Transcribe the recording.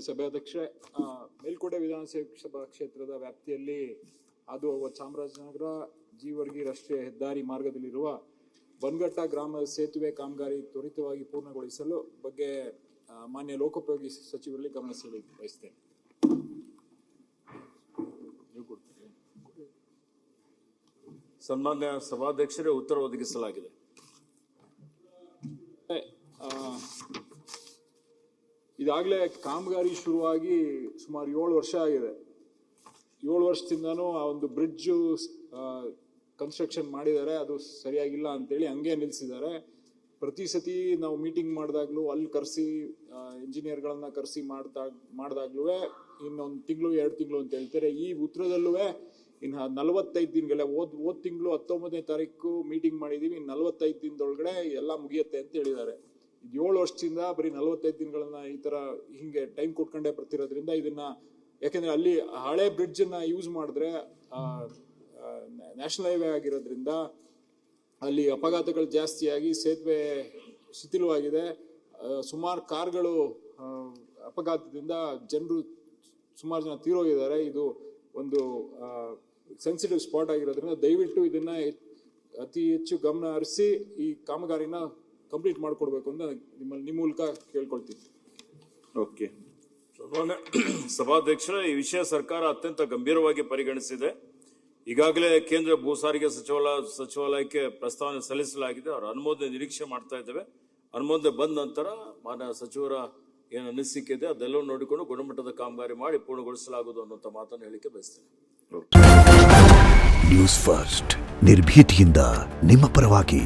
ಸಭಾಧ್ಯಕ್ಷರೇ, ಮೇಲ್ಕೋಟೆ ವಿಧಾನಸಭಾ ಕ್ಷೇತ್ರದ ವ್ಯಾಪ್ತಿಯಲ್ಲಿ ಹಾದು ಹೋಗುವ ಚಾಮರಾಜನಗರ ಜೀವರ್ಗಿ ರಾಷ್ಟ್ರೀಯ ಹೆದ್ದಾರಿ ಮಾರ್ಗದಲ್ಲಿರುವ ಬನ್ಘಟ್ಟ ಗ್ರಾಮದ ಸೇತುವೆ ಕಾಮಗಾರಿ ತ್ವರಿತವಾಗಿ ಪೂರ್ಣಗೊಳಿಸಲು ಬಗ್ಗೆ ಮಾನ್ಯ ಲೋಕೋಪಯೋಗಿ ಸಚಿವರಲ್ಲಿ ಗಮನ ಸೆಳೆಯಲು ಬಯಸ್ತೇನೆ. ಸನ್ಮಾನ್ಯ ಸಭಾಧ್ಯಕ್ಷರೇ, ಉತ್ತರ ಒದಗಿಸಲಾಗಿದೆ. ಇದಾಗಲೇ ಕಾಮಗಾರಿ ಶುರುವಾಗಿ ಸುಮಾರು 7 ವರ್ಷ ಆಗಿದೆ. 7 ವರ್ಷದಿಂದನೂ ಆ ಒಂದು ಬ್ರಿಡ್ಜ್ ಕನ್ಸ್ಟ್ರಕ್ಷನ್ ಮಾಡಿದ್ದಾರೆ, ಅದು ಸರಿಯಾಗಿಲ್ಲ ಅಂತೇಳಿ ಹಂಗೆ ನಿಲ್ಲಿಸಿದ್ದಾರೆ. ಪ್ರತಿ ಸತಿ ನಾವು ಮೀಟಿಂಗ್ ಮಾಡಿದಾಗ್ಲೂ ಅಲ್ಲಿ ಕರೆಸಿ ಇಂಜಿನಿಯರ್ಗಳನ್ನ ಕರೆಸಿ ಮಾಡಿದಾಗ್ಲೂ ಇನ್ನೊಂದು ತಿಂಗಳು 2 ತಿಂಗಳು ಅಂತ ಹೇಳ್ತಾರೆ. ಈ ಉತ್ತರದಲ್ಲೂ ಇನ್ನು 45 ದಿನಗಳ ಹೋದ್ ತಿಂಗಳು 19ನೇ ತಾರೀಕು ಮೀಟಿಂಗ್ ಮಾಡಿದೀವಿ, 45 ದಿನದೊಳಗಡೆ ಎಲ್ಲ ಮುಗಿಯುತ್ತೆ ಅಂತ ಹೇಳಿದ್ದಾರೆ. 7 ವರ್ಷದಿಂದ ಬರೀ 45 ದಿನಗಳನ್ನ ಈ ತರ ಹಿಂಗೆ ಟೈಮ್ ಕೊಟ್ಕೊಂಡೇ ಬರ್ತಿರೋದ್ರಿಂದ ಇದನ್ನ, ಯಾಕಂದ್ರೆ ಅಲ್ಲಿ ಹಳೆ ಬ್ರಿಡ್ಜ್ ನ ಯೂಸ್ ಮಾಡಿದ್ರೆ ನ್ಯಾಷನಲ್ ಹೈವೇ ಆಗಿರೋದ್ರಿಂದ ಅಲ್ಲಿ ಅಪಘಾತಗಳು ಜಾಸ್ತಿಯಾಗಿ ಸೇತುವೆ ಶಿಥಿಲವಾಗಿದೆ. ಸುಮಾರು ಕಾರ್ಗಳು ಅಪಘಾತದಿಂದ ಸುಮಾರು ಜನ ತೀರೋಗಿದ್ದಾರೆ. ಇದು ಒಂದು ಸೆನ್ಸಿಟಿವ್ ಸ್ಪಾಟ್ ಆಗಿರೋದ್ರಿಂದ ದಯವಿಟ್ಟು ಇದನ್ನ ಅತಿ ಹೆಚ್ಚು ಗಮನ ಹರಿಸಿ ಈ ಕಾಮಗಾರಿನ ಕಂಪ್ಲೀಟ್ ಮಾಡಿಕೊಡ್ಬೇಕು ಅಂತ ನಿಮ್ಮ ಮೂಲಕ ಕೇಳ್ಕೊಳ್ತೀನಿ. ಓಕೆ, ಸಭಾಧ್ಯಕ್ಷರೇ, ಈ ವಿಷಯ ಸರ್ಕಾರ ಅತ್ಯಂತ ಗಂಭೀರವಾಗಿ ಪರಿಗಣಿಸಿದೆ. ಈಗಾಗಲೇ ಕೇಂದ್ರ ಭೂ ಸಾರಿಗೆ ಸಚಿವಾಲಯಕ್ಕೆ ಪ್ರಸ್ತಾವನೆ ಸಲ್ಲಿಸಲಾಗಿದೆ. ಅವರ ಅನುಮೋದನೆ ನಿರೀಕ್ಷೆ ಮಾಡ್ತಾ ಇದ್ದೇವೆ. ಅನುಮೋದನೆ ಬಂದ ನಂತರ ಮಾನ್ಯ ಸಚಿವರ ಏನು ಅನಿಸಿಕೆ ಇದೆ ಅದೆಲ್ಲವೂ ನೋಡಿಕೊಂಡು ಗುಣಮಟ್ಟದ ಕಾಮಗಾರಿ ಮಾಡಿ ಪೂರ್ಣಗೊಳಿಸಲಾಗುವುದು ಅನ್ನುವಂಥ ಮಾತನ್ನು ಹೇಳಿಕೆ ಬಯಸ್ತೇನೆ. ನ್ಯೂಸ್ ಫಸ್ಟ್, ನಿರ್ಭೀತಿಯಿಂದ ನಿಮ್ಮ ಪರವಾಗಿ.